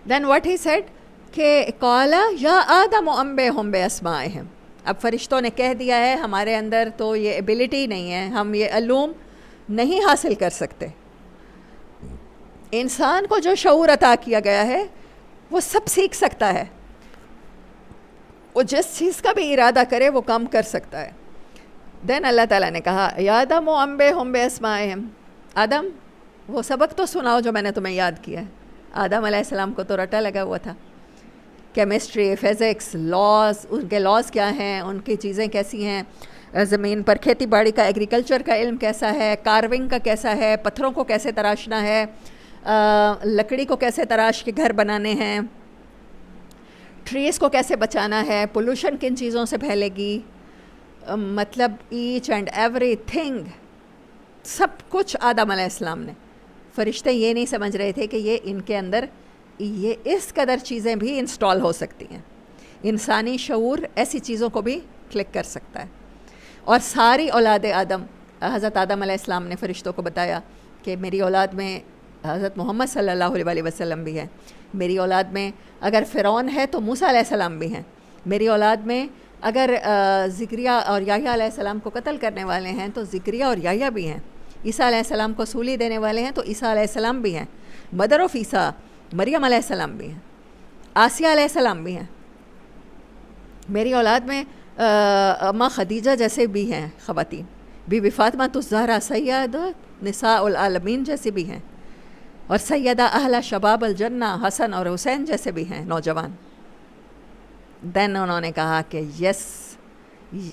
Then what he said کہ قالا یا آدم انبئہم باسمائہم. اب فرشتوں نے کہہ دیا ہے ہمارے اندر تو یہ ایبلٹی نہیں ہے, ہم یہ علوم نہیں حاصل کر سکتے. انسان کو جو شعور عطا کیا گیا ہے وہ سب سیکھ سکتا ہے, وہ جس چیز کا بھی ارادہ کرے وہ کام کر سکتا ہے. دین اللہ تعالیٰ نے کہا یا آدم انبئہم باسمائہم, آدم وہ سبق تو سناؤ جو میں نے تمہیں یاد کیا ہے. آدم علیہ السلام کو تو رٹا لگا ہوا تھا, کیمسٹری, فزکس, لاز, ان کے لاز کیا ہیں, ان کی چیزیں کیسی ہیں, زمین پر کھیتی باڑی کا, ایگریکلچر کا علم کیسا ہے, کارونگ کا کیسا ہے, پتھروں کو کیسے تراشنا ہے, لکڑی کو کیسے تراش کے گھر بنانے ہیں, ٹریز کو کیسے بچانا ہے, پولوشن کن چیزوں سے پھیلے گی, مطلب ایچ اینڈ ایوری تھنگ, سب کچھ آدم علیہ السلام نے. فرشتے یہ نہیں سمجھ رہے تھے کہ یہ ان کے اندر یہ اس قدر چیزیں بھی انسٹال ہو سکتی ہیں, انسانی شعور ایسی چیزوں کو بھی کلک کر سکتا ہے. اور ساری اولاد آدم, حضرت آدم علیہ السلام نے فرشتوں کو بتایا کہ میری اولاد میں حضرت محمد صلی اللہ علیہ وسلم بھی ہیں, میری اولاد میں اگر فرعون ہے تو موسیٰ علیہ السلام بھی ہیں, میری اولاد میں اگر زکریا اور یحییٰ علیہ السلام کو قتل کرنے والے ہیں تو زکریا اور یحییٰ بھی ہیں, عیسیٰ علیہ السلام کو سولی دینے والے ہیں تو عیسیٰ علیہ السلام بھی ہیں, مدر آف عیسیٰ مریم علیہ السلام بھی ہیں, آسیہ علیہ السلام بھی ہیں. میری اولاد میں اماں خدیجہ جیسے بھی ہیں خواتین, بی بی فاطمہ الزہرا سیدہ نساء العالمین جیسے بھی ہیں, اور سیدہ اہل شباب الجنہ حسن اور حسین جیسے بھی ہیں نوجوان. دین انہوں نے کہا کہ یس,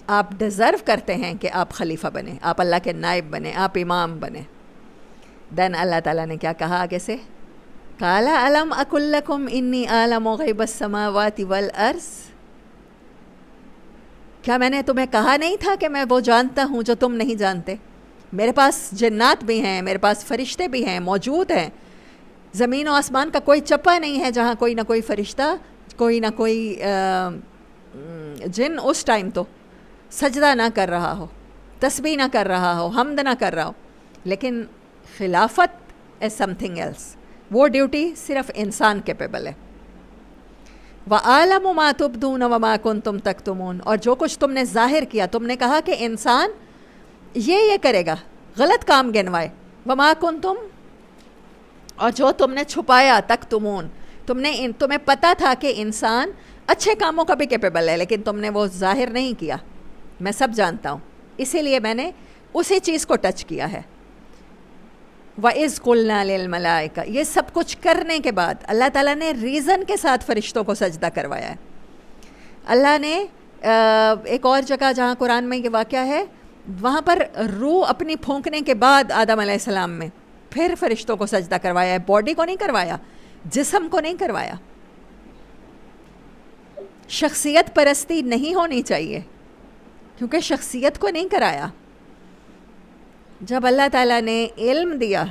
آپ ڈیزرو کرتے ہیں کہ آپ خلیفہ بنیں, آپ اللہ کے نائب بنیں, آپ امام بنیں. دین اللہ تعالیٰ نے کیا کہا آگے سے, قال الم اقل لکم انی اعلم غیب السماوات والارض, کیا میں نے تمہیں کہا نہیں تھا کہ میں وہ جانتا ہوں جو تم نہیں جانتے. میرے پاس جنات بھی ہیں, میرے پاس فرشتے بھی ہیں, موجود ہیں. زمین و آسمان کا کوئی چپا نہیں ہے جہاں کوئی نہ کوئی فرشتہ, کوئی نہ کوئی جن اس ٹائم تو سجدہ نہ کر رہا ہو, تسبیح نہ کر رہا ہو, حمد نہ کر رہا ہو. لیکن خلافت از سم تھنگ ایلس, وہ ڈیوٹی صرف انسان کیپیبل ہے. وَأَعْلَمُ مَا تُبْدُونَ وَمَا كُنْتُمْ تَكْتُمُونَ, اور جو کچھ تم نے ظاہر کیا, تم نے کہا کہ انسان یہ کرے گا, غلط کام گنوائے, وَمَا كُنْتُمْ, اور جو تم نے چھپایا, تکتمون, تمہیں پتہ تھا کہ انسان اچھے کاموں کا بھی کیپیبل ہے, لیکن تم نے وہ ظاہر نہیں کیا. میں سب جانتا ہوں, اسی لیے میں نے اسی چیز کو ٹچ کیا ہے. وَإِذْ قُلْنَا لِلْمَلَائِكَةِ, یہ سب کچھ کرنے کے بعد اللہ تعالیٰ نے ریزن کے ساتھ فرشتوں کو سجدہ کروایا ہے. اللہ نے ایک اور جگہ جہاں قرآن میں یہ واقعہ ہے, وہاں پر روح اپنی پھونکنے کے بعد آدم علیہ السلام میں پھر فرشتوں کو سجدہ کروایا ہے. باڈی کو نہیں کروایا, جسم کو نہیں کروایا. شخصیت پرستی نہیں ہونی چاہیے, کیونکہ شخصیت کو نہیں کرایا. جب اللہ تعالیٰ نے علم دیا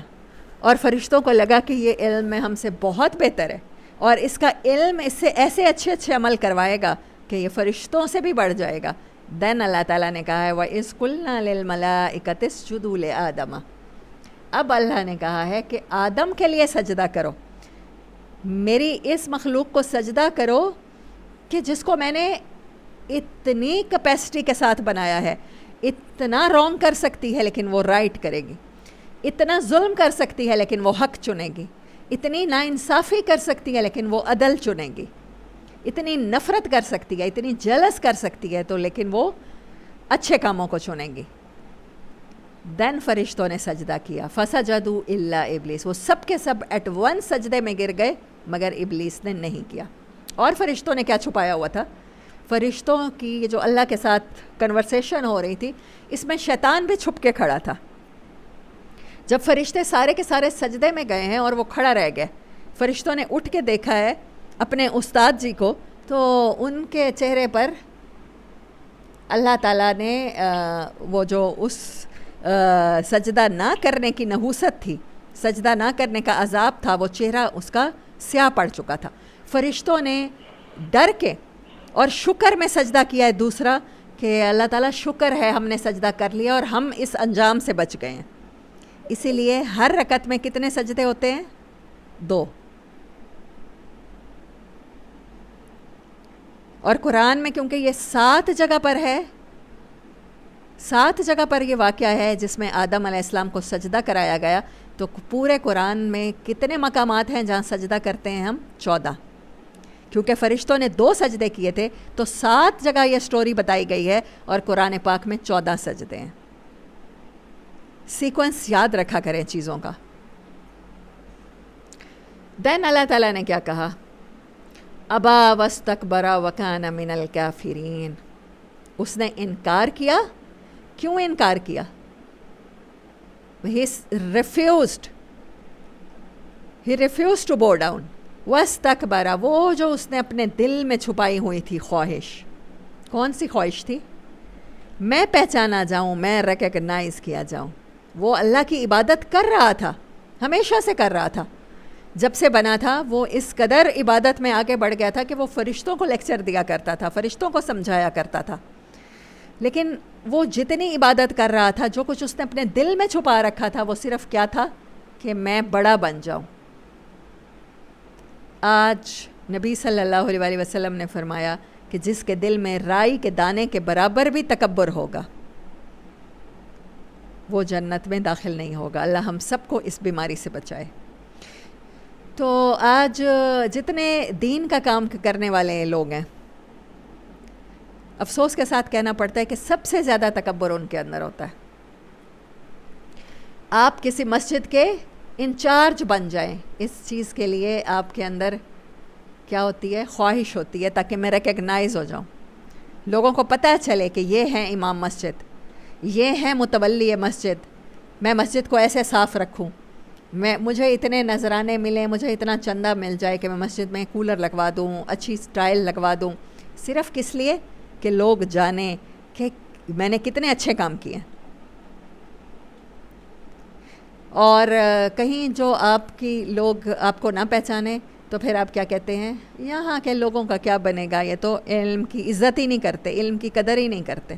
اور فرشتوں کو لگا کہ یہ علم میں ہم سے بہت بہتر ہے, اور اس کا علم اس سے ایسے اچھے عمل کروائے گا کہ یہ فرشتوں سے بھی بڑھ جائے گا, دین اللہ تعالیٰ نے کہا ہے وَإِذْ قُلْنَا لِلْمَلَائِكَةِ اسْجُدُوا لِآدَمَ. اب اللہ نے کہا ہے کہ آدم کے لیے سجدہ کرو, میری اس مخلوق کو سجدہ کرو کہ جس کو میں نے اتنی کیپیسٹی کے ساتھ بنایا ہے. اتنا رونگ کر سکتی ہے لیکن وہ رائٹ کرے گی, اتنا ظلم کر سکتی ہے لیکن وہ حق چنے گی, اتنی ناانصافی کر سکتی ہے لیکن وہ عدل چنے گی, اتنی نفرت کر سکتی ہے, اتنی جلس کر سکتی ہے تو لیکن وہ اچھے کاموں کو چنے گی. دین فرشتوں نے سجدہ کیا, فسجدوا الا ابلیس, وہ سب کے سب ایٹ ون سجدے میں گر گئے مگر ابلیس نے نہیں کیا. اور فرشتوں نے کیا چھپایا ہوا تھا؟ فرشتوں کی جو اللہ کے ساتھ کنورسیشن ہو رہی تھی, اس میں شیطان بھی چھپ کے کھڑا تھا. جب فرشتے سارے کے سارے سجدے میں گئے ہیں اور وہ کھڑا رہ گئے, فرشتوں نے اٹھ کے دیکھا ہے اپنے استاد جی کو, تو ان کے چہرے پر اللہ تعالیٰ نے وہ جو اس سجدہ نہ کرنے کی نحوست تھی, سجدہ نہ کرنے کا عذاب تھا, وہ چہرہ اس کا سیاہ پڑ چکا تھا. فرشتوں نے ڈر کے اور شکر میں سجدہ کیا ہے دوسرا, کہ اللہ تعالیٰ شکر ہے ہم نے سجدہ کر لیا اور ہم اس انجام سے بچ گئے ہیں. اسی لیے ہر رکعت میں کتنے سجدے ہوتے ہیں؟ 2. اور قرآن میں کیونکہ یہ 7 جگہ پر ہے، 7 جگہ پر یہ واقعہ ہے جس میں آدم علیہ السلام کو سجدہ کرایا گیا، تو پورے قرآن میں کتنے مقامات ہیں جہاں سجدہ کرتے ہیں ہم؟ 14. کیونکہ فرشتوں نے 2 سجدے کیے تھے تو 7 جگہ یہ سٹوری بتائی گئی ہے، اور قرآن پاک میں 14 سجدے ہیں. سیکوینس یاد رکھا کریں چیزوں کا. دین اللہ تعالیٰ نے کیا کہا؟ ابا واستکبر وکان من الکافرین. اس نے انکار کیا. کیوں انکار کیا؟ He refused to bow down. واستکبر، وہ جو اس نے اپنے دل میں چھپائی ہوئی تھی خواہش. کون سی خواہش تھی؟ میں پہچانا جاؤں، میں ریکگنائز کیا جاؤں. وہ اللہ کی عبادت کر رہا تھا، ہمیشہ سے کر رہا تھا. جب سے بنا تھا وہ اس قدر عبادت میں آگے بڑھ گیا تھا کہ وہ فرشتوں کو لیکچر دیا کرتا تھا، فرشتوں کو سمجھایا کرتا تھا. لیکن وہ جتنی عبادت کر رہا تھا، جو کچھ اس نے اپنے دل میں چھپا رکھا تھا، وہ صرف کیا تھا کہ میں بڑا بن جاؤں. آج نبی صلی اللہ علیہ وسلم نے فرمایا کہ جس کے دل میں رائی کے دانے کے برابر بھی تکبر ہوگا وہ جنت میں داخل نہیں ہوگا. اللہ ہم سب کو اس بیماری سے بچائے. تو آج جتنے دین کا کام کرنے والے لوگ ہیں، افسوس کے ساتھ کہنا پڑتا ہے کہ سب سے زیادہ تکبر ان کے اندر ہوتا ہے. آپ کسی مسجد کے انچارج بن جائیں، اس چیز کے لیے آپ کے اندر کیا ہوتی ہے؟ خواہش ہوتی ہے، تاکہ میں ریکگنائز ہو جاؤں، لوگوں کو پتہ چلے کہ یہ ہیں امام مسجد، یہ ہیں متولی مسجد، میں مسجد کو ایسے صاف رکھوں، مجھے اتنے نذرانے ملیں، مجھے اتنا چندہ مل جائے کہ میں مسجد میں کولر لگوا دوں، اچھی سٹائل لگوا دوں. صرف کس لیے؟ کہ لوگ جانیں کہ میں نے کتنے اچھے کام کیے. اور کہیں جو آپ کی لوگ آپ کو نہ پہچانے تو پھر آپ کیا کہتے ہیں؟ یہاں کے لوگوں کا کیا بنے گا، یہ تو علم کی عزت ہی نہیں کرتے، علم کی قدر ہی نہیں کرتے.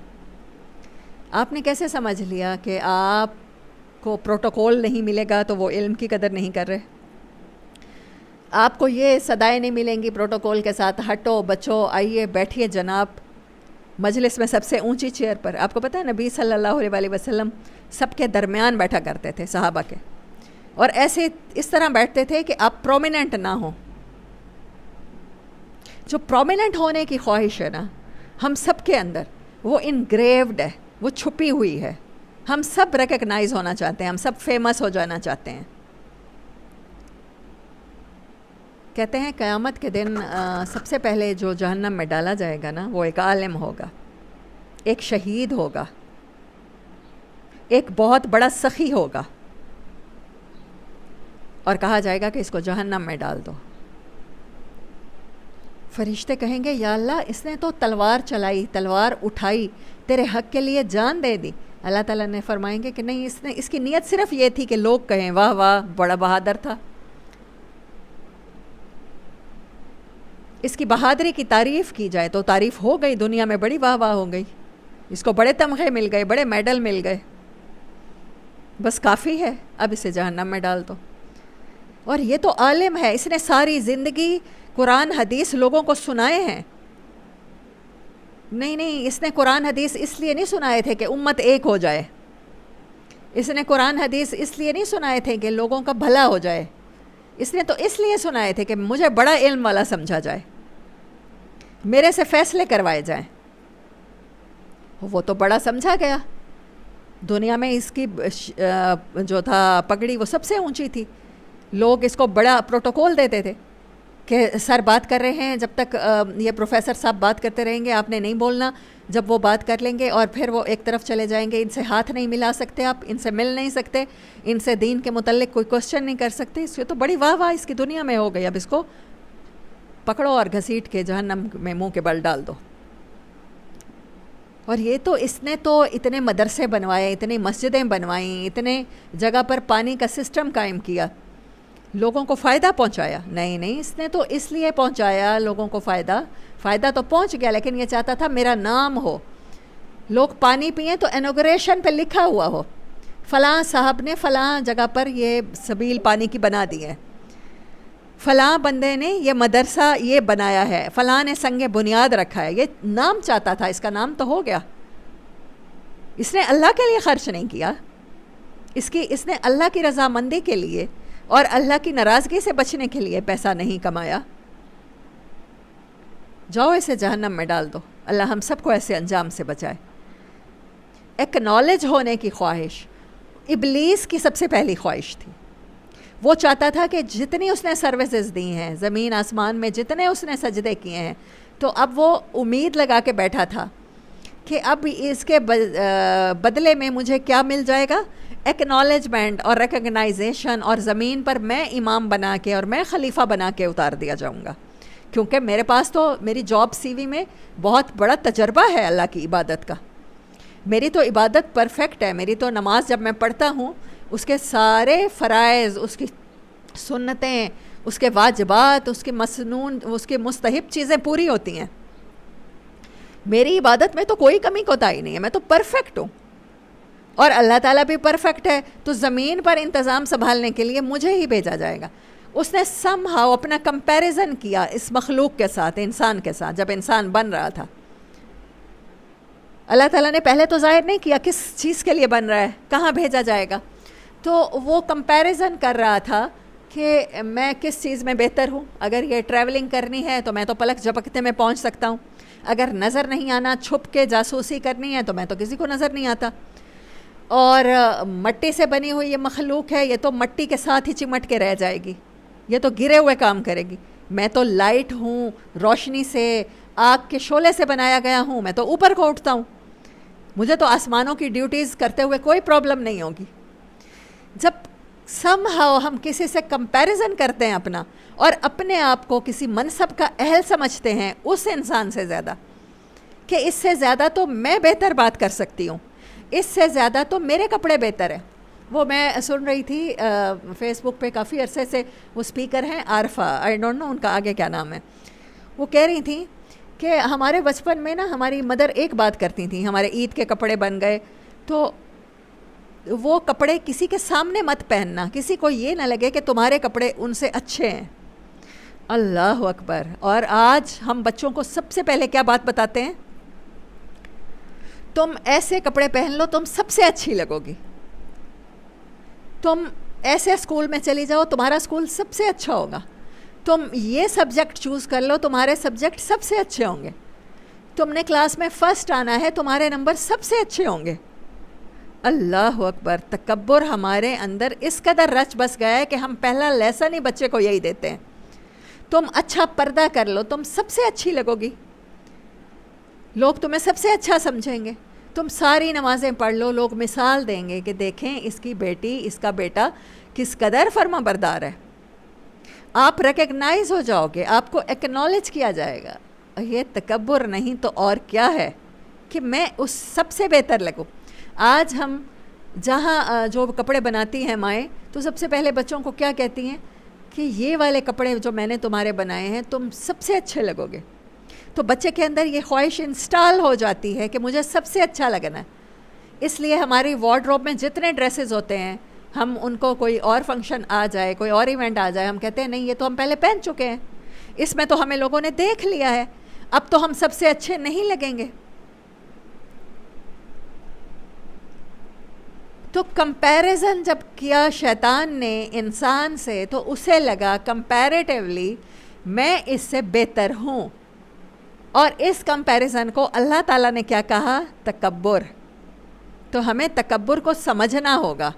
آپ نے کیسے سمجھ لیا کہ آپ کو پروٹوکول نہیں ملے گا تو وہ علم کی قدر نہیں کر رہے؟ آپ کو یہ صدائیں نہیں ملیں گی پروٹوکول کے ساتھ، ہٹو بچو، آئیے بیٹھیے جناب مجلس میں سب سے اونچی چیئر پر. آپ کو پتہ ہے نبی صلی اللہ علیہ وسلم سب کے درمیان بیٹھا کرتے تھے صحابہ کے، اور ایسے اس طرح بیٹھتے تھے کہ آپ پرومیننٹ نہ ہوں. جو پرومیننٹ ہونے کی خواہش ہے نا ہم سب کے اندر، وہ انگریوڈ ہے، وہ چھپی ہوئی ہے. ہم سب ریکگنائز ہونا چاہتے ہیں، ہم سب فیمس ہو جانا چاہتے ہیں. کہتے ہیں قیامت کے دن سب سے پہلے جو جہنم میں ڈالا جائے گا نا، وہ ایک عالم ہوگا، ایک شہید ہوگا، ایک بہت بڑا سخی ہوگا، اور کہا جائے گا کہ اس کو جہنم میں ڈال دو. فرشتے کہیں گے یا اللہ اس نے تو تلوار چلائی، تلوار اٹھائی، تیرے حق کے لیے جان دے دی. اللہ تعالیٰ نے فرمائیں گے کہ نہیں، اس کی نیت صرف یہ تھی کہ لوگ کہیں واہ واہ بڑا بہادر تھا. اس کی بہادری کی تعریف کی جائے تو تعریف ہو گئی، دنیا میں بڑی واہ واہ ہو گئی، اس کو بڑے تمغے مل گئے، بڑے میڈل مل گئے، بس کافی ہے، اب اسے جہنم میں ڈال دو. اور یہ تو عالم ہے، اس نے ساری زندگی قرآن حدیث لوگوں کو سنائے ہیں. نہیں، اس نے قرآن حدیث اس لیے نہیں سنائے تھے کہ امت ایک ہو جائے. اس نے قرآن حدیث اس لیے نہیں سنائے تھے کہ لوگوں کا بھلا ہو جائے. اس نے تو اس لیے سنائے تھے کہ مجھے بڑا علم والا سمجھا جائے، میرے سے فیصلے کروائے جائیں. وہ تو بڑا سمجھا گیا، دنیا میں اس کی جو تھا پگڑی وہ سب سے اونچی تھی. لوگ اس کو بڑا پروٹوکول دیتے تھے کہ سر بات کر رہے ہیں، جب تک یہ پروفیسر صاحب بات کرتے رہیں گے آپ نے نہیں بولنا. جب وہ بات کر لیں گے اور پھر وہ ایک طرف چلے جائیں گے، ان سے ہاتھ نہیں ملا سکتے، آپ ان سے مل نہیں سکتے، ان سے دین کے متعلق کوئی کوشچن نہیں کر سکتے. اس کی تو بڑی واہ واہ اس کی دنیا میں ہو گئی، اب اس کو پکڑو اور گھسیٹ کے جہنم میں منہ کے بل ڈال دو. اور یہ تو اس نے تو اتنے مدرسے بنوائے، اتنی مسجدیں بنوائیں، اتنے جگہ پر پانی کا سسٹم قائم کیا، لوگوں کو فائدہ پہنچایا. نہیں، اس نے تو اس لیے پہنچایا لوگوں کو فائدہ تو پہنچ گیا، لیکن یہ چاہتا تھا میرا نام ہو، لوگ پانی پئیں تو انوگریشن پہ لکھا ہوا ہو فلاں صاحب نے فلاں جگہ پر یہ سبیل پانی کی بنا دی ہے. فلاں بندے نے یہ مدرسہ یہ بنایا ہے، فلاں نے سنگ بنیاد رکھا ہے، یہ نام چاہتا تھا، اس کا نام تو ہو گیا. اس نے اللہ کے لیے خرچ نہیں کیا، اس نے اللہ کی رضامندی کے لیے اور اللہ کی ناراضگی سے بچنے کے لیے پیسہ نہیں کمایا. جاؤ اسے جہنم میں ڈال دو. اللہ ہم سب کو ایسے انجام سے بچائے. ایکنالج ہونے کی خواہش ابلیس کی سب سے پہلی خواہش تھی. وہ چاہتا تھا کہ جتنی اس نے سروسز دی ہیں زمین آسمان میں، جتنے اس نے سجدے کیے ہیں، تو اب وہ امید لگا کے بیٹھا تھا کہ اب اس کے بدلے میں مجھے کیا مل جائے گا؟ ایکنالجمنٹ اور ریکگنائزیشن، اور زمین پر میں امام بنا کے اور میں خلیفہ بنا کے اتار دیا جاؤں گا، کیونکہ میرے پاس تو میری جاب سی وی میں بہت بڑا تجربہ ہے اللہ کی عبادت کا. میری تو عبادت پرفیکٹ ہے. میری تو نماز جب میں پڑھتا ہوں اس کے سارے فرائض، اس کی سنتیں، اس کے واجبات، اس کے مسنون، اس کے مستحب چیزیں پوری ہوتی ہیں. میری عبادت میں تو کوئی کمی کوتاہی نہیں ہے، میں تو پرفیکٹ ہوں. اور اللہ تعالیٰ بھی پرفیکٹ ہے، تو زمین پر انتظام سنبھالنے کے لیے مجھے ہی بھیجا جائے گا. اس نے سم ہاؤ اپنا کمپیریزن کیا اس مخلوق کے ساتھ، انسان کے ساتھ، جب انسان بن رہا تھا. اللہ تعالیٰ نے پہلے تو ظاہر نہیں کیا کس چیز کے لیے بن رہا ہے، کہاں بھیجا جائے گا. تو وہ کمپیریزن کر رہا تھا کہ میں کس چیز میں بہتر ہوں. اگر یہ ٹریولنگ کرنی ہے تو میں تو پلک جھپکتے میں پہنچ سکتا ہوں. اگر نظر نہیں آنا، چھپ کے جاسوسی کرنی ہے تو میں تو کسی کو نظر نہیں آتا. اور مٹی سے بنی ہوئی یہ مخلوق ہے، یہ تو مٹی کے ساتھ ہی چمٹ کے رہ جائے گی، یہ تو گرے ہوئے کام کرے گی. میں تو لائٹ ہوں، روشنی سے، آگ کے شعلے سے بنایا گیا ہوں. میں تو اوپر کو اٹھتا ہوں، مجھے تو آسمانوں کی ڈیوٹیز کرتے ہوئے کوئی پرابلم نہیں ہوگی. جب سم ہاؤ ہم کسی سے کمپیریزن کرتے ہیں اپنا، اور اپنے آپ کو کسی منصب کا اہل سمجھتے ہیں اس انسان سے زیادہ، کہ اس سے زیادہ تو میں بہتر بات کر سکتی ہوں، اس سے زیادہ تو میرے کپڑے بہتر ہیں. وہ میں سن رہی تھی فیس بک پہ، کافی عرصے سے وہ اسپیکر ہیں عارفہ، آئی ڈونٹ نو ان کا آگے کیا نام ہے. وہ کہہ رہی تھیں کہ ہمارے بچپن میں نا ہماری مدر ایک بات کرتی تھیں، ہمارے عید کے کپڑے بن گئے تو وہ کپڑے کسی کے سامنے مت پہننا، کسی کو یہ نہ لگے کہ تمہارے کپڑے ان سے اچھے ہیں. اللہ اکبر. اور آج ہم بچوں کو سب سے پہلے کیا بات بتاتے ہیں؟ تم ایسے کپڑے پہن لو، تم سب سے اچھی لگو گی. تم ایسے اسکول میں چلی جاؤ، تمہارا اسکول سب سے اچھا ہوگا. تم یہ سبجیکٹ چوز کر لو، تمہارے سبجیکٹ سب سے اچھے ہوں گے. تم نے کلاس میں فرسٹ آنا ہے، تمہارے نمبر سب سے اچھے ہوں گے. اللہ اکبر. تکبر ہمارے اندر اس قدر رچ بس گیا ہے کہ ہم پہلا لیسن ہی بچے کو یہی دیتے ہیں. تم اچھا پردہ کر لو، تم سب سے اچھی لگو گی، لوگ تمہیں سب سے اچھا سمجھیں گے. تم ساری نمازیں پڑھ لو، لوگ مثال دیں گے کہ دیکھیں اس کی بیٹی، اس کا بیٹا کس قدر فرما بردار ہے. آپ ریکگنائز ہو جاؤ گے، آپ کو ایکنالج کیا جائے گا. یہ تکبر نہیں تو اور کیا ہے کہ میں اس سب سے بہتر لگوں. آج ہم جہاں جو کپڑے بناتی ہیں مائیں، تو سب سے پہلے بچوں کو کیا کہتی ہیں کہ یہ والے کپڑے جو میں نے تمہارے بنائے ہیں تم سب سے اچھے لگو گے. تو بچے کے اندر یہ خواہش انسٹال ہو جاتی ہے کہ مجھے سب سے اچھا لگنا ہے. اس لیے ہماری وارڈروب میں جتنے ڈریسز ہوتے ہیں، ہم ان کو کوئی اور فنکشن آ جائے، کوئی اور ایونٹ آ جائے، ہم کہتے ہیں نہیں یہ تو ہم پہلے پہن چکے ہیں، اس میں تو ہمیں لوگوں نے دیکھ لیا ہے، اب تو ہم سب سے اچھے نہیں لگیں گے. تو کمپیریزن جب کیا شیطان نے انسان سے، تو اسے لگا کمپیریٹیولی میں اس سے بہتر ہوں. اور اس کمپیریزن کو اللہ تعالیٰ نے کیا کہا؟ تکبر. تو ہمیں تکبر کو سمجھنا ہوگا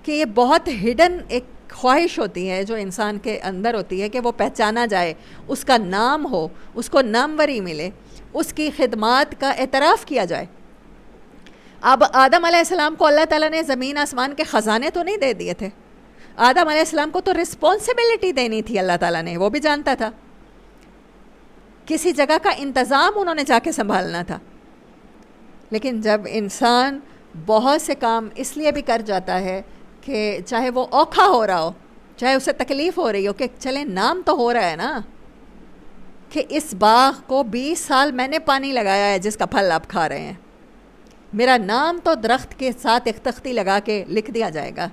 کہ یہ بہت ہڈن ایک خواہش ہوتی ہے جو انسان کے اندر ہوتی ہے، کہ وہ پہچانا جائے، اس کا نام ہو، اس کو ناموری ملے، اس کی خدمات کا اعتراف کیا جائے. اب آدم علیہ السلام کو اللہ تعالیٰ نے زمین آسمان کے خزانے تو نہیں دے دیے تھے. آدم علیہ السلام کو تو رسپانسبلٹی دینی تھی اللہ تعالیٰ نے، وہ بھی جانتا تھا. کسی جگہ کا انتظام انہوں نے جا کے سنبھالنا تھا. لیکن جب انسان بہت سے کام اس لیے بھی کر جاتا ہے کہ چاہے وہ اوکھا ہو رہا ہو، چاہے اسے تکلیف ہو رہی ہو، کہ چلیں نام تو ہو رہا ہے نا، کہ اس باغ کو 20 سال میں نے پانی لگایا ہے جس کا پھل آپ کھا رہے ہیں، میرا نام تو درخت کے ساتھ ایک تختی لگا کے لکھ دیا جائے گا.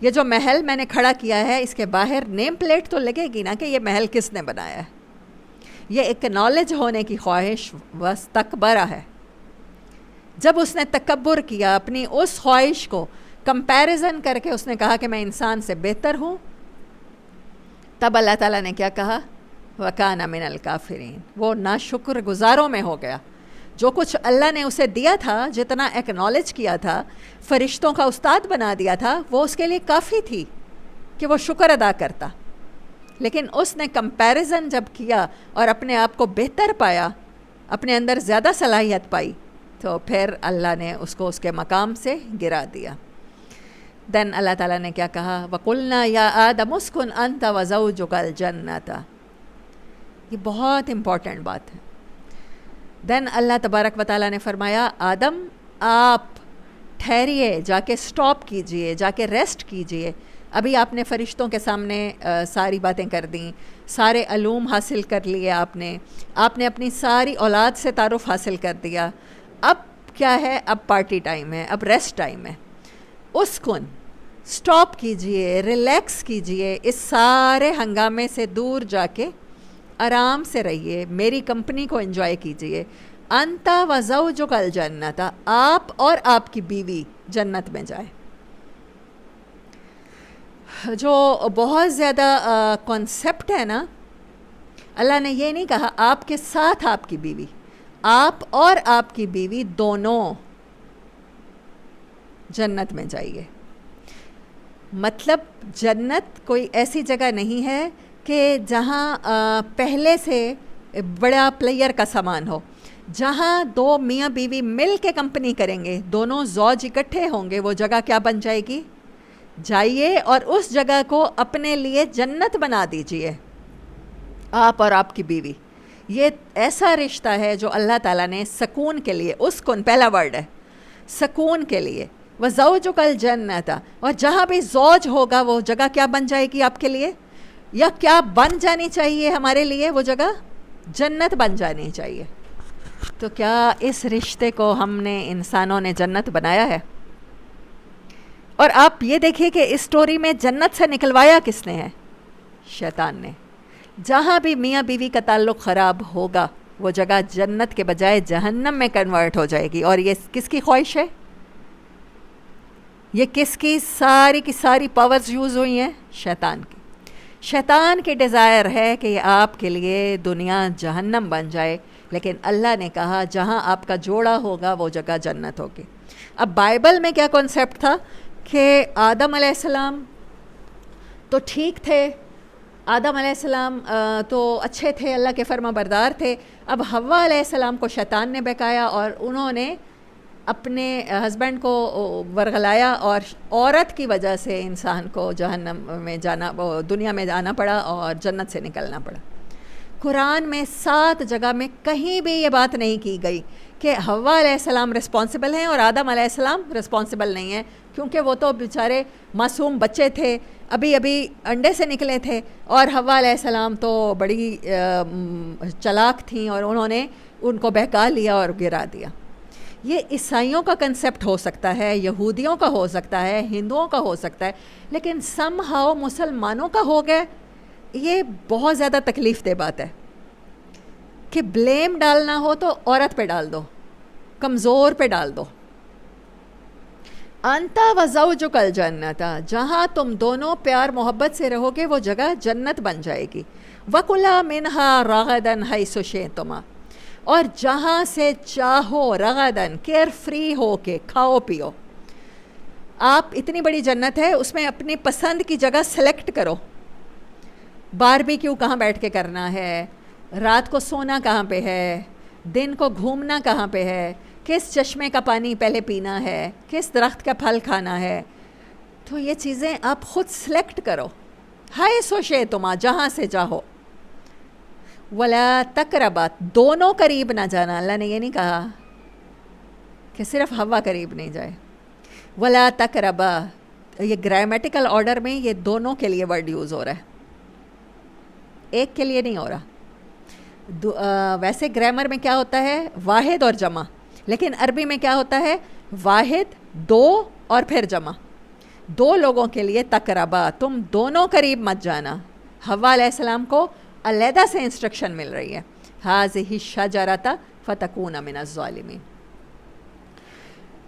یہ جو محل میں نے کھڑا کیا ہے اس کے باہر نیم پلیٹ تو لگے گی نا کہ یہ محل کس نے بنایا ہے. یہ ایکنالج ہونے کی خواہش واستکبرہ ہے. جب اس نے تکبر کیا اپنی اس خواہش کو کمپیریزن کر کے اس نے کہا کہ میں انسان سے بہتر ہوں, تب اللہ تعالیٰ نے کیا کہا؟ وَكَانَ مِنَ الْكَافِرِينَ. وہ ناشکر گزاروں میں ہو گیا. جو کچھ اللہ نے اسے دیا تھا, جتنا ایکنالج کیا تھا, فرشتوں کا استاد بنا دیا تھا, وہ اس کے لیے کافی تھی کہ وہ شکر ادا کرتا. لیکن اس نے کمپیریزن جب کیا اور اپنے آپ کو بہتر پایا, اپنے اندر زیادہ صلاحیت پائی, تو پھر اللہ نے اس کو اس کے مقام سے گرا دیا. دین اللہ تعالیٰ نے کیا کہا؟ وَقُلْنَا يَا آدَمُ اسْكُنْ أَنْتَ وَزَوْجُكَ الْجَنَّةَ. یہ بہت امپورٹنٹ بات ہے. دین اللہ تبارک و تعالیٰ نے فرمایا, آدم آپ ٹھہریے, جا کے سٹاپ کیجئے, جا کے ریسٹ کیجئے. ابھی آپ نے فرشتوں کے سامنے ساری باتیں کر دیں, سارے علوم حاصل کر لیے, آپ نے اپنی ساری اولاد سے تعارف حاصل کر دیا. اب کیا ہے؟ اب پارٹی ٹائم ہے, اب ریسٹ ٹائم ہے. اسکن, سٹاپ کیجئے, ریلیکس کیجئے, اس سارے ہنگامے سے دور جا کے آرام سے رہیے, میری کمپنی کو انجوائے کیجئے. انت و زوجک الجنت, آپ اور آپ کی بیوی جنت میں جائے. جو بہت زیادہ کانسیپٹ ہے نا, اللہ نے یہ نہیں کہا آپ کے ساتھ آپ کی بیوی, آپ اور آپ کی بیوی دونوں جنت میں جائیے. مطلب جنت کوئی ایسی جگہ نہیں ہے کہ جہاں پہلے سے بڑا پلیئر کا سامان ہو. جہاں دو میاں بیوی مل کے کمپنی کریں گے, دونوں زوج اکٹھے ہوں گے, وہ جگہ کیا بن جائے گی؟ جائیے اور اس جگہ کو اپنے لیے جنت بنا دیجئے, آپ اور آپ کی بیوی. یہ ایسا رشتہ ہے جو اللہ تعالیٰ نے سکون کے لیے, اسکن پہلا ورڈ ہے, سکون کے لیے. وَزَوْجُكَ الْجَنَّةَ, اور جہاں بھی زوج ہوگا وہ جگہ کیا بن جائے گی آپ کے لیے, یا کیا بن جانی چاہیے ہمارے لیے؟ وہ جگہ جنت بن جانی چاہیے. تو کیا اس رشتے کو ہم نے, انسانوں نے جنت بنایا ہے؟ اور آپ یہ دیکھیے کہ اس سٹوری میں جنت سے نکلوایا کس نے ہے؟ شیطان نے. جہاں بھی میاں بیوی کا تعلق خراب ہوگا وہ جگہ جنت کے بجائے جہنم میں کنورٹ ہو جائے گی. اور یہ کس کی خواہش ہے؟ یہ کس کی ساری پاورز یوز ہوئی ہیں؟ شیطان کی. شیطان کی ڈیزائر ہے کہ یہ آپ کے لیے دنیا جہنم بن جائے, لیکن اللہ نے کہا جہاں آپ کا جوڑا ہوگا وہ جگہ جنت ہوگی. اب بائبل میں کیا کانسیپٹ تھا کہ آدم علیہ السلام تو ٹھیک تھے, آدم علیہ السلام تو اچھے تھے, اللہ کے فرما بردار تھے. اب حوا علیہ السلام کو شیطان نے بہکایا اور انہوں نے اپنے ہسبینڈ کو ورغلایا, اور عورت کی وجہ سے انسان کو جہنم میں جانا, دنیا میں جانا پڑا اور جنت سے نکلنا پڑا. قرآن میں 7 جگہ میں کہیں بھی یہ بات نہیں کی گئی کہ حوا علیہ السلام رسپانسبل ہیں اور آدم علیہ السلام رسپانسبل نہیں ہیں, کیونکہ وہ تو بیچارے معصوم بچے تھے, ابھی انڈے سے نکلے تھے, اور حوا علیہ السلام تو بڑی چلاک تھیں اور انہوں نے ان کو بہکا لیا اور گرا دیا. یہ عیسائیوں کا کنسیپٹ ہو سکتا ہے, یہودیوں کا ہو سکتا ہے, ہندوؤں کا ہو سکتا ہے, لیکن سم ہاؤ مسلمانوں کا ہو گیا. یہ بہت زیادہ تکلیف دہ بات ہے کہ بلیم ڈالنا ہو تو عورت پہ ڈال دو, کمزور پہ ڈال دو. انت و زوجک الجنت, جہاں تم دونوں پیار محبت سے رہو گے وہ جگہ جنت بن جائے گی. وَكُلَا مِنْهَا رَغَدًا حَيْثُ شِئْتُمَا, اور جہاں سے چاہو رغدن, کیئر فری ہو کے کھاؤ پیو. آپ اتنی بڑی جنت ہے, اس میں اپنی پسند کی جگہ سلیکٹ کرو. باربیکیو کہاں بیٹھ کے کرنا ہے, رات کو سونا کہاں پہ ہے, دن کو گھومنا کہاں پہ ہے, کس چشمے کا پانی پہلے پینا ہے, کس درخت کا پھل کھانا ہے. تو یہ چیزیں آپ خود سلیکٹ کرو. حیث شئتما, جہاں سے چاہو. ولا تقربا, دونوں قریب نہ جانا. اللہ نے یہ نہیں کہا کہ صرف حوا قریب نہیں جائے. ولا تقربا, یہ گرامیٹیکل آرڈر میں یہ دونوں کے لیے ورڈ یوز ہو رہا ہے, ایک کے لیے نہیں ہو رہا. ویسے گرامر میں کیا ہوتا ہے؟ واحد اور جمع, لیکن عربی میں کیا ہوتا ہے؟ واحد, دو اور پھر جمع. دو لوگوں کے لیے تقربا، تم دونوں قریب مت جانا. حوا علیہ السلام کو علیحدہ سے انسٹرکشن مل رہی ہے، ہاذہ الشجرۃ فتکون من الظالمین.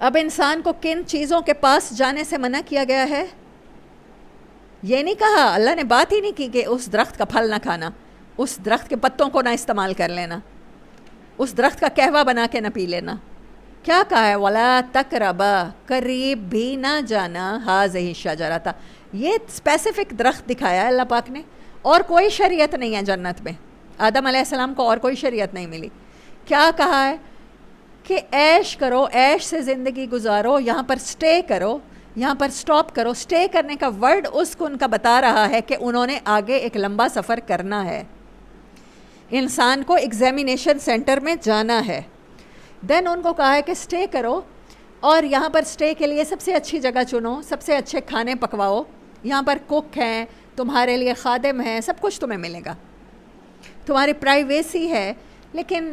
اب انسان کو کن چیزوں کے پاس جانے سے منع کیا گیا ہے؟ یہ نہیں کہا، اللہ نے بات ہی نہیں کی کہ اس درخت کا پھل نہ کھانا، اس درخت کے پتوں کو نہ استعمال کر لینا، اس درخت کا قہوہ بنا کے نہ پی لینا. کیا کہا ہے؟ ولا تقربا، قریب بھی نہ جانا، ہاذہ الشجرۃ. یہ اسپیسیفک درخت دکھایا ہے اللہ پاک نے، اور کوئی شریعت نہیں ہے جنت میں. آدم علیہ السلام کو اور کوئی شریعت نہیں ملی. کیا کہا ہے کہ عیش کرو، عیش سے زندگی گزارو، یہاں پر سٹے کرو، یہاں پر سٹاپ کرو. سٹے کرنے کا ورڈ اس کو ان کا بتا رہا ہے کہ انہوں نے آگے ایک لمبا سفر کرنا ہے، انسان کو ایگزامینیشن سینٹر میں جانا ہے. دین ان کو کہا ہے کہ سٹے کرو، اور یہاں پر سٹے کے لیے سب سے اچھی جگہ چنو، سب سے اچھے کھانے پکواؤ، یہاں پر کوک ہیں، تمہارے لیے خادم ہیں، سب کچھ تمہیں ملے گا، تمہاری پرائیویسی ہے. لیکن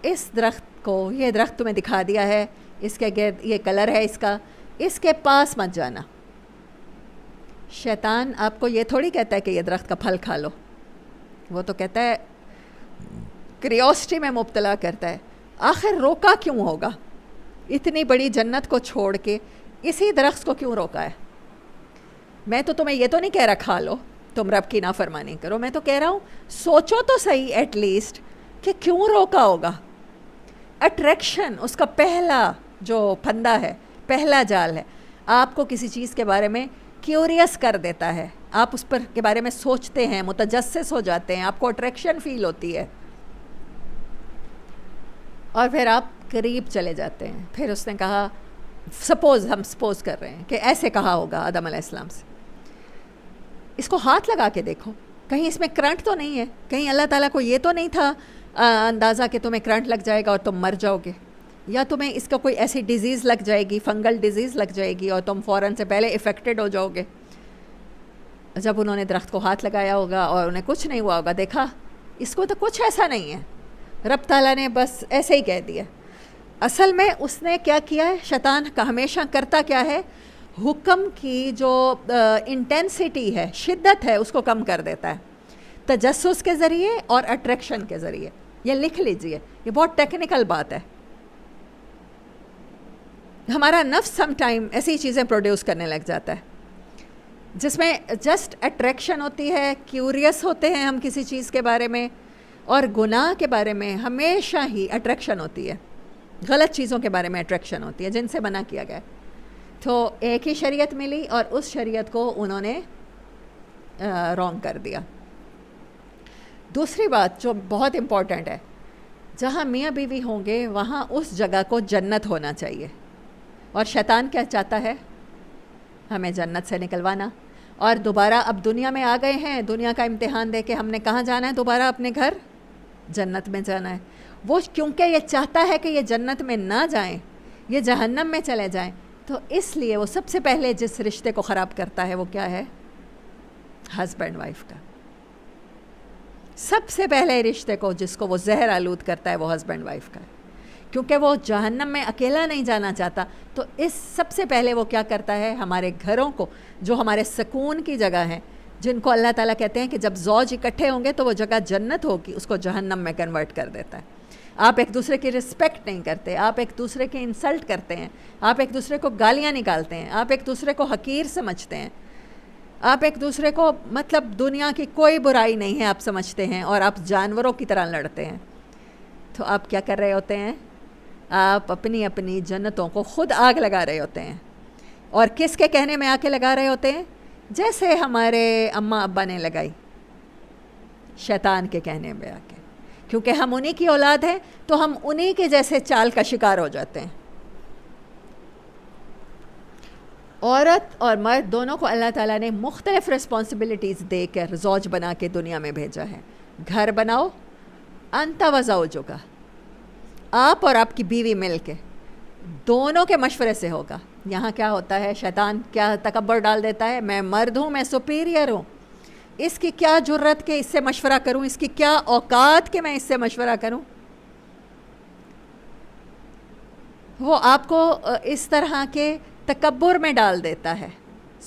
اس درخت کو، یہ درخت تمہیں دکھا دیا ہے، اس کے گرد یہ کلر ہے اس کا، اس کے پاس مت جانا. شیطان آپ کو یہ تھوڑی کہتا ہے کہ یہ درخت کا پھل کھا لو، وہ تو کہتا ہے، کریوسٹی میں مبتلا کرتا ہے، آخر روکا کیوں ہوگا؟ اتنی بڑی جنت کو چھوڑ کے اسی درخت کو کیوں روکا ہے؟ میں تو تمہیں یہ تو نہیں کہہ رہا کھا لو، تم رب کی نافرمانی کرو، میں تو کہہ رہا ہوں سوچو تو صحیح ایٹ لیسٹ کہ کیوں روکا ہوگا. اٹریکشن اس کا پہلا جو پھندا ہے، پہلا جال ہے، آپ کو کسی چیز کے بارے میں کیوریس کر دیتا ہے، آپ اس پر کے بارے میں سوچتے ہیں، متجسس ہو جاتے ہیں، آپ کو اٹریکشن فیل ہوتی ہے، اور پھر آپ قریب چلے جاتے ہیں. پھر اس نے کہا، ہم سپوز کر رہے ہیں کہ ایسے کہا ہوگا آدم علیہ السلام سے، اس کو ہاتھ لگا کے دیکھو، کہیں اس میں کرنٹ تو نہیں ہے، کہیں اللہ تعالیٰ کو یہ تو نہیں تھا اندازہ کہ تمہیں کرنٹ لگ جائے گا اور تم مر جاؤ گے، یا تمہیں اس کا کوئی ایسی ڈیزیز لگ جائے گی، فنگل ڈیزیز لگ جائے گی اور تم فوراً سے پہلے افیکٹڈ ہو جاؤ گے. جب انہوں نے درخت کو ہاتھ لگایا ہوگا اور انہیں کچھ نہیں ہوا ہوگا، دیکھا اس کو تو کچھ ایسا نہیں ہے، رب تعالیٰ نے بس ایسے ہی کہہ دیا. اصل میں اس نے کیا کیا ہے؟ شیطان کا ہمیشہ کرتا کیا ہے؟ حکم کی جو انٹینسٹی ہے، شدت ہے، اس کو کم کر دیتا ہے تجسس کے ذریعے اور اٹریکشن کے ذریعے. یہ لکھ لیجئے، یہ بہت ٹیکنیکل بات ہے. ہمارا نفس سم ٹائم ایسی چیزیں پروڈیوس کرنے لگ جاتا ہے جس میں جسٹ اٹریکشن ہوتی ہے، کیوریس ہوتے ہیں ہم کسی چیز کے بارے میں، اور گناہ کے بارے میں ہمیشہ ہی اٹریکشن ہوتی ہے، غلط چیزوں کے بارے میں اٹریکشن ہوتی ہے جن سے منع کیا گیا. تو ایک ہی شریعت ملی اور اس شریعت کو انہوں نے رانگ کر دیا. دوسری بات جو بہت امپورٹنٹ ہے، جہاں میاں بیوی ہوں گے وہاں اس جگہ کو جنت ہونا چاہیے، اور شیطان کیا چاہتا ہے؟ ہمیں جنت سے نکلوانا. اور دوبارہ اب دنیا میں آ گئے ہیں، دنیا کا امتحان دے کے ہم نے کہاں جانا ہے؟ دوبارہ اپنے گھر جنت میں جانا ہے. وہ کیونکہ یہ چاہتا ہے کہ یہ جنت میں نہ جائیں، یہ جہنم میں چلے جائیں، تو اس لیے وہ سب سے پہلے جس رشتے کو خراب کرتا ہے وہ کیا ہے؟ ہسبینڈ وائف کا. سب سے پہلے رشتے کو جس کو وہ زہر آلود کرتا ہے وہ ہسبینڈ وائف کا ہے، کیونکہ وہ جہنم میں اکیلا نہیں جانا چاہتا. تو اس سب سے پہلے وہ کیا کرتا ہے؟ ہمارے گھروں کو، جو ہمارے سکون کی جگہ ہیں، جن کو اللہ تعالیٰ کہتے ہیں کہ جب زوج اکٹھے ہوں گے تو وہ جگہ جنت ہوگی، اس کو جہنم میں کنورٹ کر دیتا ہے. آپ ایک دوسرے کی رسپیکٹ نہیں کرتے، آپ ایک دوسرے کی انسلٹ کرتے ہیں، آپ ایک دوسرے کو گالیاں نکالتے ہیں، آپ ایک دوسرے کو حقیر سمجھتے ہیں، آپ ایک دوسرے کو مطلب دنیا کی کوئی برائی نہیں ہے آپ سمجھتے ہیں، اور آپ جانوروں کی طرح لڑتے ہیں. تو آپ کیا کر رہے ہوتے ہیں؟ آپ اپنی اپنی جنتوں کو خود آگ لگا رہے ہوتے ہیں. اور کس کے کہنے میں آ کے لگا رہے ہوتے ہیں؟ جیسے ہمارے اماں ابا نے لگائی، شیطان کے کہنے میں آ کے، کیونکہ ہم انہی کی اولاد ہیں تو ہم انہی کے جیسے چال کا شکار ہو جاتے ہیں. عورت اور مرد دونوں کو اللہ تعالیٰ نے مختلف رسپانسبلٹیز دے کر زوج بنا کے دنیا میں بھیجا ہے. گھر بناؤ، انت و زوجک، آپ اور آپ کی بیوی مل کے، دونوں کے مشورے سے ہوگا. یہاں کیا ہوتا ہے؟ شیطان کیا تکبر ڈال دیتا ہے، میں مرد ہوں، میں سپیریئر ہوں، اس کی کیا جرت کہ اس سے مشورہ کروں، اس کی کیا اوقات کہ میں اس سے مشورہ کروں. وہ آپ کو اس طرح کے تکبر میں ڈال دیتا ہے.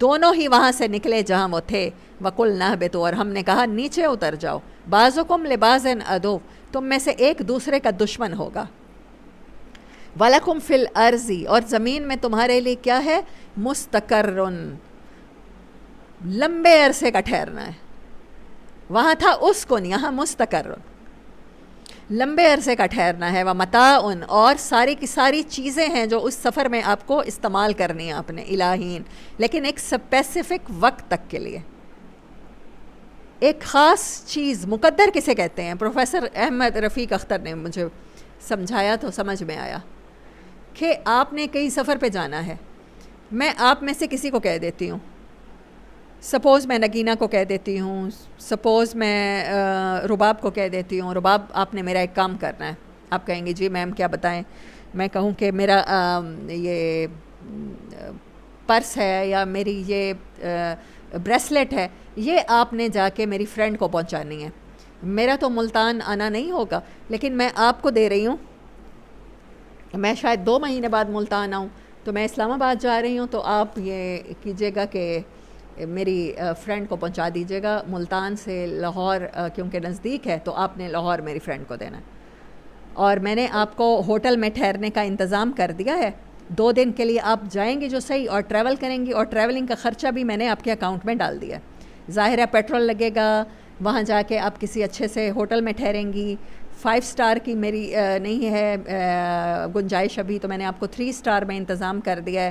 دونوں ہی وہاں سے نکلے جہاں وہ تھے. وَقُلْنَا اهْبِطُوا، اور ہم نے کہا نیچے اتر جاؤ. بَعْضُكُمْ لِبَعْضٍ عَدُوٌّ، تم میں سے ایک دوسرے کا دشمن ہوگا. وَلَكُمْ فِي الْأَرْضِ، اور زمین میں تمہارے لیے کیا ہے؟ مستقرٌ، لمبے عرصے کا ٹھہرنا ہے. وہاں تھا اسکن، یہاں مستقرٌ، لمبے عرصے کا ٹھہرنا ہے. وَمَتَاعٌ، اور ساری کی ساری چیزیں ہیں جو اس سفر میں آپ کو استعمال کرنی ہیں اپنے الہین، لیکن ایک اسپیسیفک وقت تک کے لیے. ایک خاص چیز مقدر کسے کہتے ہیں؟ پروفیسر احمد رفیق اختر نے مجھے سمجھایا تو سمجھ میں آیا کہ آپ نے کئی سفر پہ جانا ہے. میں آپ میں سے کسی کو کہہ دیتی ہوں، سپوز میں نگینہ کو کہہ دیتی ہوں، سپوز میں رباب کو کہہ دیتی ہوں، رباب آپ نے میرا ایک کام کرنا ہے. آپ کہیں گے جی میم کیا بتائیں. میں کہوں کہ میرا یہ پرس ہے یا میری یہ بریسلیٹ ہے، یہ آپ نے جا کے میری فرینڈ کو پہنچانی ہے. میرا تو ملتان آنا نہیں ہوگا، لیکن میں آپ کو دے رہی ہوں. میں شاید 2 مہینے بعد ملتان آؤں، تو میں اسلام آباد جا رہی ہوں، تو آپ یہ کیجیے گا کہ میری فرینڈ کو پہنچا دیجیے گا. ملتان سے لاہور کیونکہ نزدیک ہے، تو آپ نے لاہور میری فرینڈ کو دینا ہے. اور میں نے آپ کو ہوٹل میں ٹھہرنے کا انتظام کر دیا ہے. 2 دن کے لیے آپ جائیں گے جو صحیح، اور ٹریول کریں گی، اور ٹریولنگ کا خرچہ بھی میں نے آپ کے اکاؤنٹ میں ڈال دیا ہے. ظاہر ہے پیٹرول لگے گا، وہاں جا کے آپ کسی اچھے سے ہوٹل میں ٹھہریں گی. 5 سٹار کی میری نہیں ہے گنجائش ابھی، تو میں نے آپ کو 3 سٹار میں انتظام کر دیا ہے،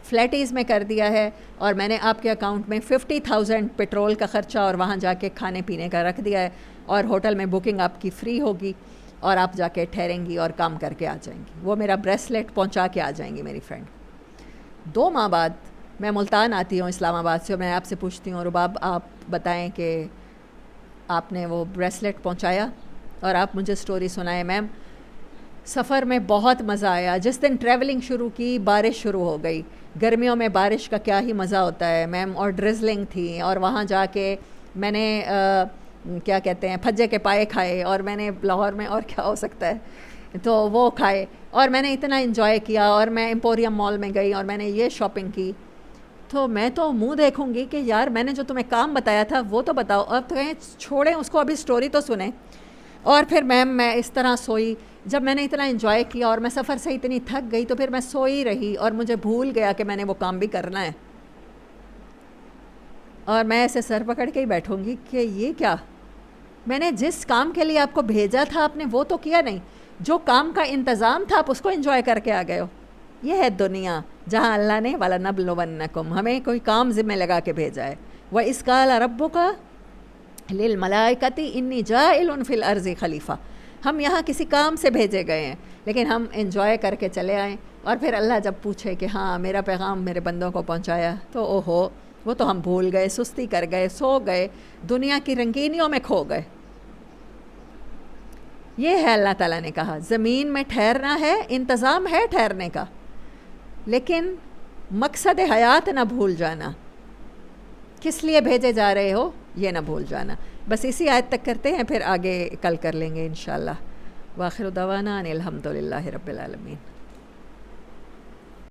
فلیٹیز میں کر دیا ہے. اور میں نے آپ کے اکاؤنٹ میں 50,000 پیٹرول کا خرچہ اور وہاں جا کے کھانے پینے کا رکھ دیا ہے. اور ہوٹل میں بکنگ آپ کی فری ہوگی، اور آپ جا کے ٹھہریں گی اور کام کر کے آ جائیں گی. وہ میرا بریسلیٹ پہنچا کے آ جائیں گی میری فرینڈ. 2 ماہ بعد میں ملتان آتی ہوں اسلام آباد سے، اور میں آپ سے پوچھتی ہوں رباب آپ بتائیں کہ آپ نے وہ بریسلیٹ پہنچایا؟ اور آپ مجھے سٹوری سنائیں. میم سفر میں بہت مزہ آیا. جس دن ٹریولنگ شروع کی بارش شروع ہو گئی. گرمیوں میں بارش کا کیا ہی مزہ ہوتا ہے میم، اور ڈرزلنگ تھی، اور وہاں جا کے میں نے کیا کہتے ہیں پھجے کے پائے کھائے، اور میں نے لاہور میں اور کیا ہو سکتا ہے تو وہ کھائے، اور میں نے اتنا انجوائے کیا. اور میں ایمپوریم مال میں گئی اور میں نے یہ شاپنگ کی. تو میں تو منہ دیکھوں گی کہ یار میں نے جو تمہیں کام بتایا تھا وہ تو بتاؤ. اب تو کہیں چھوڑیں اس کو، ابھی سٹوری تو سنیں. اور پھر میم میں اس طرح سوئی. جب میں نے اتنا انجوائے کیا اور میں سفر سے اتنی تھک گئی، تو پھر میں سوئی رہی، اور مجھے بھول گیا کہ میں نے وہ کام بھی کرنا ہے. اور میں ایسے سر پکڑ کے ہی بیٹھوں گی کہ یہ کیا، میں نے جس کام کے لیے آپ کو بھیجا تھا آپ نے وہ تو کیا نہیں. جو کام کا انتظام تھا آپ اس کو انجوائے کر کے آ گئے ہو. یہ ہے دنیا جہاں اللہ نے وَلَنَبْلُوَنَّكُمْ ہمیں کوئی کام ذمہ لگا کے بھیجا ہے. وَإِذْ قَالَ رَبُّكَ لِلْمَلَائِكَةِ إِنِّي جَاعِلٌ فِي الْأَرْضِ خلیفہ. ہم یہاں کسی کام سے بھیجے گئے ہیں، لیکن ہم انجوائے کر کے چلے آئیں. اور پھر اللہ جب پوچھے کہ ہاں میرا پیغام میرے بندوں کو پہنچایا، تو اوہو وہ تو ہم بھول گئے، سستی کر گئے، سو گئے، دنیا کی رنگینیوں میں کھو گئے. یہ ہے اللہ تعالیٰ نے کہا زمین میں ٹھہرنا ہے، انتظام ہے ٹھہرنے کا، لیکن مقصد حیات نہ بھول جانا. کس لیے بھیجے جا رہے ہو یہ نہ بھول جانا. بس اسی آیت تک کرتے ہیں، پھر آگے کل کر لیں گے انشاءاللہ. وآخر دعوانا ان الحمد للہ رب العالمین.